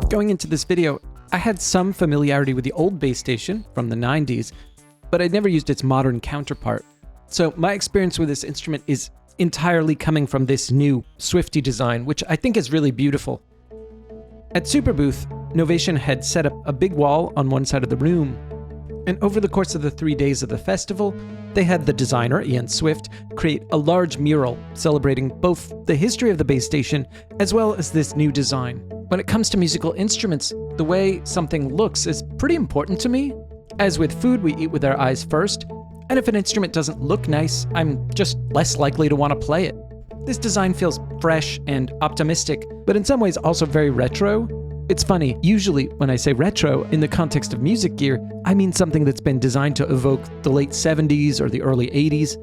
Going into this video, I had some familiarity with the old bass station from the 90s, but I'd never used its modern counterpart. So my experience with this instrument is entirely coming from this new Swifty design, which I think is really beautiful. At Superbooth, Novation had set up a big wall on one side of the room, and over the course of the 3 days of the festival, they had the designer, Ian Swift, create a large mural celebrating both the history of the bass station as well as this new design. When it comes to musical instruments, the way something looks is pretty important to me. As with food, we eat with our eyes first, and if an instrument doesn't look nice, I'm just less likely to want to play it. This design feels fresh and optimistic, but in some ways also very retro. It's funny, usually when I say retro in the context of music gear, I mean something that's been designed to evoke the late 70s or the early 80s,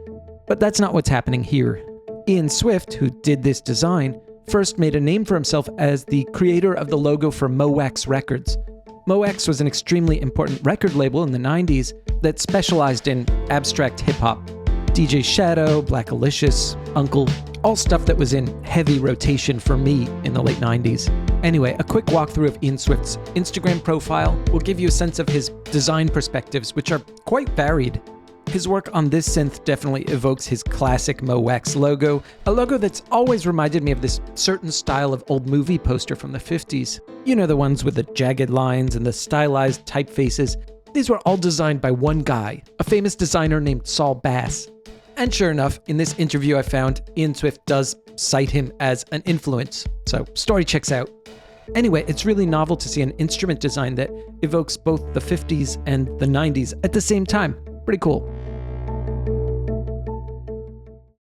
but that's not what's happening here. Ian Swift, who did this design, first made a name for himself as the creator of the logo for Mo-Wax Records. Mo-Wax was an extremely important record label in the 90s that specialized in abstract hip-hop. DJ Shadow, Black Alicious, Uncle, all stuff that was in heavy rotation for me in the late 90s. Anyway, a quick walkthrough of Ian Swift's Instagram profile will give you a sense of his design perspectives, which are quite varied. His work on this synth definitely evokes his classic Mo-Wax logo, a logo that's always reminded me of this certain style of old movie poster from the 50s. You know, the ones with the jagged lines and the stylized typefaces. These were all designed by one guy, a famous designer named Saul Bass. And sure enough, in this interview I found, Ian Swift does cite him as an influence, so story checks out. Anyway, it's really novel to see an instrument design that evokes both the 50s and the 90s at the same time. Pretty cool.